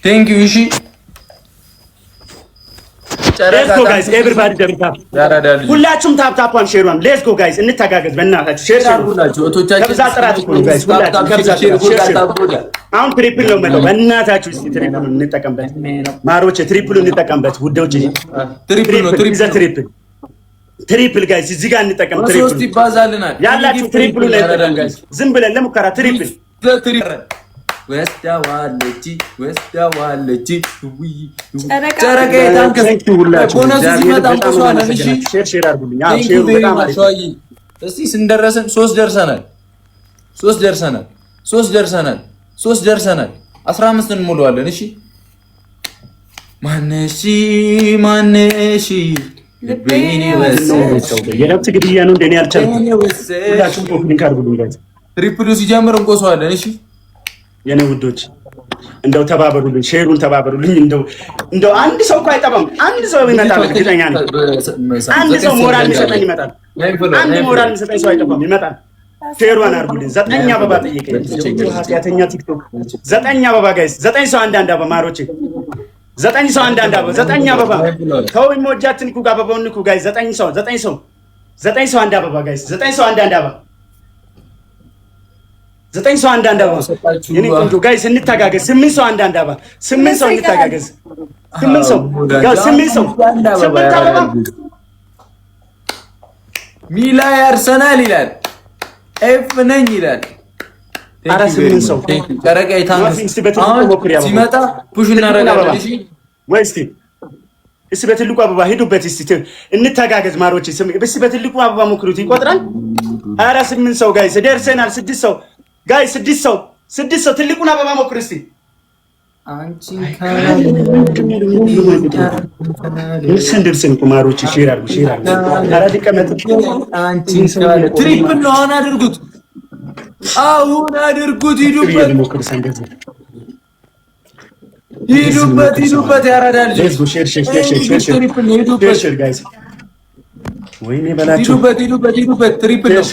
ቴንክ ዩ እሺ ሌትስ ጎ ጋይስ ኤቨሪባዲ ደብታ ሁላችሁም ታፕታፓን ሼሩን ሌትስ ጎ ጋይስ እንተጋገዝ በእናታችሁ ሼር ሁላችሁ ወቶቻችን ከብዛ ጥራት እኮ ጋይስ ሁላችሁም ከብዛ ሼር አሁን ትሪፕል ነው መለው በእናታችሁ እስቲ ትሪፕሉን እንጠቀምበት ማሮቼ ትሪፕሉን እንጠቀምበት ውዶቼ ትሪፕል ጋይስ እዚህ ጋር እንጠቀም ትሪፕል ሶስት ይባዛልናል ያላችሁ ትሪፕሉን ላይ ጋይስ ዝም ብለን ለሙከራ ትሪፕል ወስዳዋለች ጨረቃ የታንከስ ቦነሱ ሲመጣ እንቆሷለን። እሺ ሼር አድርጉልኝ። አዎ ሼር በጣም አሪፍ። እስቲ ስንደረሰን 3 ደርሰናል 15 እንሞላዋለን። እሺ ማነሺ ልቤኔ ወሰደው የነፍስ ግድያ ነው እንደኔ አልቻልኩም። ሁላችሁም ኮፒሊንግ አድርጉልኝ። ትሪፕሉ ሲጀምር እንቆሷለን። እሺ የኔ ውዶች እንደው ተባበሩልኝ፣ ሼሩን ተባበሩልኝ። እንደው አንድ ሰው እኮ አይጠፋም። አንድ ሰው ይመጣል፣ እርግጠኛ ነኝ። አንድ ሰው ሞራል የሚሰጠኝ ይመጣል። አንድ ሞራል የሚሰጠኝ ሰው አይጠፋም፣ ይመጣል። ሼሩን አድርጉልኝ። 9 አበባ ጠየቀኝ ኃጢአተኛ ቲክቶክ 9 አበባ ጋይስ፣ 9 ሰው አንድ አበባ ማሮቼ፣ 9 ሰው አንድ አበባ፣ 9 አበባ ተው ኢሞጃትን ኩ አበባውን ኩ ጋይስ፣ 9 ሰው አንድ አበባ ጋይስ፣ 9 ሰው አንድ አበባ 9 ሰው አንድ አበባ የኔ ቆንጆ ጋይስ እንተጋገዝ። 8 ሰው አንድ አበባ 8 ሰው እንተጋገዝ። 8 ሰው ጋይስ 8 ሰው 8 አበባ ሚላ አርሰናል ይላል ኤፍ ነኝ ይላል። አረ 8 ሰው ጨረቃ የታንክስ ሲመጣ ፑሽ እናደርጋለን። እሺ ወይ እስቲ በትልቁ አበባ ሂዱበት። እስቲ እንተጋገዝ ማሮቼ። እስቲ በትልቁ አበባ ሞክሩት፣ ይቆጥራል። አረ 8 ሰው ጋይስ ደርሰናል። 6 ሰው ጋይስ 6 ሰው ትልቁን አበባ ሞክሩ እስቲ። አንቺን ደርሰን ቁማሮች ሼር አድርጉ። ኧረ ሊቀመጥ አንቺን ትሪፕል ነው። አሁን አድርጉት። ሂዱበት ያራዳል። ሼር ጋይስ ወይኔ በላችሁ። ሂዱበት ትሪፕል ነው።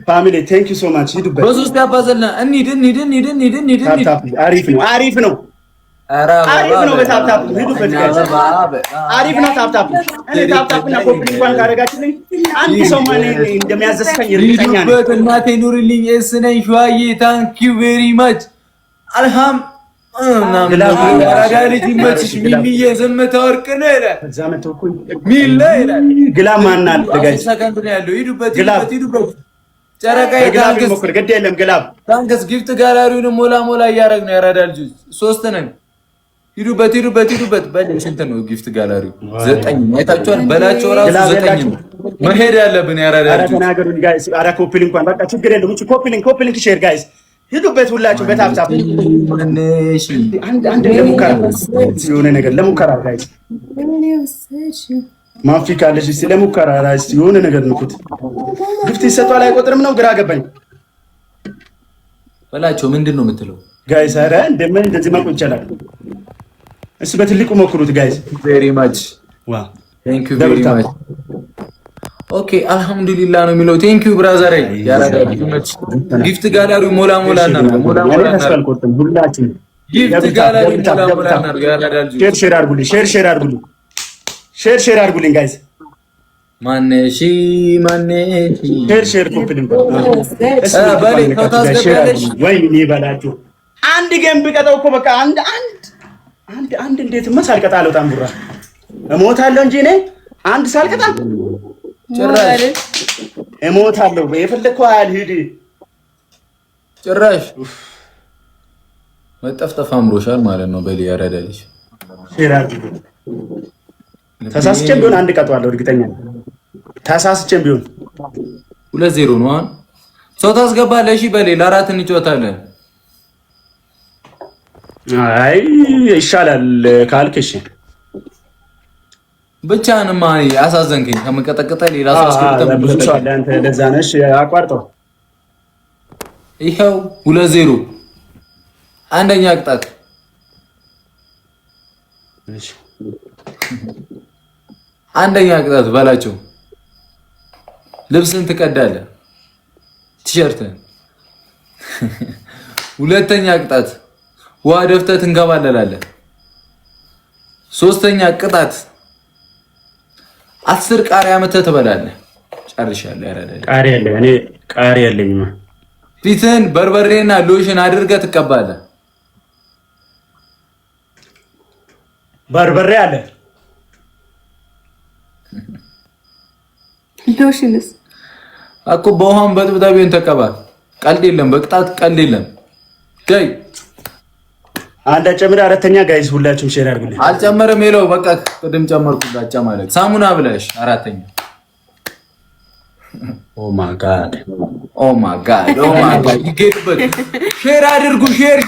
ፋሚሊ ቴንክ ዩ ሶ ማች። ሂዱበት በሶስት ያባዘልና እንሂድ። አሪፍ ነው። በታፕታፕ ሂዱበት ጋይስ። አሪፍ ነው ታፕታፕ። እኔ ታፕታፕና ኮፒ እንኳን ካደረጋችሁልኝ አንድ ሰው ማን እንደሚያዘስከኝ እርግጠኛ ነኝ። ሂዱበት እናቴ ኑርልኝ። እስነኝ ሸዋዬ ታንክ ዩ ቬሪ ማች አልሃም ልጅ ይመችሽ ሚሚዬ ዘመተ ወርቅ ነው ይላል። ሚል ይላል ግላብ ማናል ጋይስ ሰከንድ ነው ያለው። ሂዱበት ጨረቃ የታንክስ ሞክር ግድ የለም ግላብ ታንክስ ጊፍት ጋላሪውን ሞላ እያደረግን ነው። ያራዳል ልጅ 3 ነን። ሂዱበት በል ስንት ነው ጊፍት ጋላሪው? 9 አይታችኋል። በላቸው ራሱ 9 ነው መሄድ ያለብን። ያራዳል ልጅ ተናገሩኝ ጋይስ። አራ ኮፒ ሊንክ እንኳን በቃ ችግር የለም። እቺ ኮፒ ሊንክ ሼር ጋይስ ሂዱበት ሁላችሁ በታፕታፕ አንድ ለሙከራ የሆነ ነገር ለሙከራ ጋይስ ማፊ ካለሽ እስቲ ለሙከራ ራስ የሆነ ነገር ንኩት። ግፍት ይሰጣል አይቆጥርም ነው ግራ ገባኝ። በላቸው ምንድን ነው የምትለው ጋይስ? አረ እንደዚህ ማቆም ይችላል። እሺ በትልቁ ሞክሩት ጋይስ። ቬሪ ማች ዋው ቴንክ ዩ ቬሪ ማች። ኦኬ አልহামዱሊላህ ነው የሚለው። ቴንክ ዩ ብራዘር። ያራዳል ጊፍት ጋላሪው ሞላ እና ሁላችን ጊፍት ጋላሪው ሞላ እና ያራዳል። ሼር አድርጉልኝ ጋይስ። ማነሺ ሼር ኮፒሊንግ ባሌ ታስገባለሽ ወይ እኔ ባላችሁ አንድ ጌም ቢቀጣው እኮ በቃ አንድ እንዴትማ ሳልቀጣ አልወጣም። ቡራ እሞታለሁ እንጂ እኔ አንድ ሳልቀጣ ጭራሽ እሞታለሁ። የፈለከው ያህል ሂድ። ጭራሽ መጠፍጠፍ አምሮሻል ማለት ነው። በል ያራዳልሽ ሼር አድርጉ። ተሳስቼም ቢሆን አንድ ቀጣዋለሁ እርግጠኛ ነኝ። ተሳስቼም ቢሆን 2-0 ነው። አሁን ሰው ታስገባለህ። እሺ በል ለአራት እንጫወታለን። አይ ይሻላል ካልክ እሺ። ብቻህንማ አሳዘንከኝ ከመቀጠቀጠ ሌላ ሰው አስገብተን ብዙ ሰው አለ። አንተ ለዛ ነሽ አቋርጠው። ይኸው 2-0 አንደኛ ቅጣት። እሺ አንደኛ ቅጣት በላቸው። ልብስን ትቀዳለህ፣ ቲሸርትን። ሁለተኛ ቅጣት ውሃ ደፍተህ ትንከባለላለህ። ሶስተኛ ቅጣት 10 ቃሪያ መተህ ትበላለህ። ጨርሻለሁ። ያረዳል። ቃሪያ አለ። እኔ ቃሪያ የለኝም። ፊትህን በርበሬና ሎሽን አድርገህ ትቀባለህ። በርበሬ አለ። ሎሽንስ እኮ በውሃም በጥብጣቢውን ተቀባ። ቀልድ የለም። በቅጣት ቀልድ የለም። ጋይ አንድ ጨምር። አራተኛ ጋይስ ሁላችሁም ሼር አድርጉልኝ። አልጨመረም። ሄሎ በቃ ቅድም ጨመርኩላቻ ማለት ሳሙና ብለሽ አራተኛ። ኦ ማይ ጋድ ይገድበት። ሼር አድርጉ። ሼር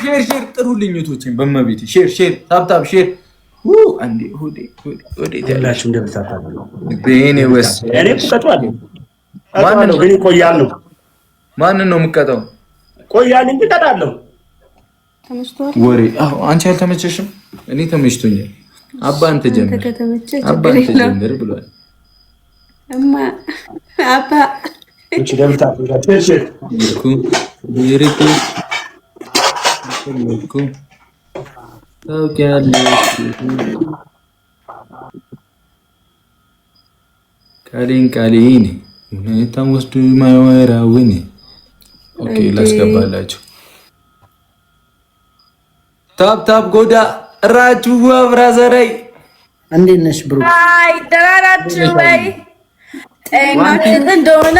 ጥሩልኝ እህቶቼን በመቤቴ ሼር ታብታብ ሼር አንዴ ሆዴ ሁላችሁም እንደምታታሉ በእኔ ወስ እኔ ተቀጣጣለሁ። ማንን ግን ቆያለሁ? ማንን ነው የምቀጣው? ቆያለሁ እንጂ ተቀጣጣለሁ። ተመችቷል ወሬ። አዎ አንቺ አልተመቸሽም? እኔ ተመችቶኛል። አባ አንተ ጀምር ብሏል። እማ አባ እቺ ደብታችሁ ሼር ይርኩ ታውቂያለሽ ቃሌን ሁኔታን ወስዱ ማይወራውን። ኦኬ ላስገባላችሁ። ታፕ ጎዳ እራችሁ ብራዘራይ እንዴት ነሽ ብሩክ? አይ ደህና ናችሁ ወይ? ጤናችሁ እንደሆነ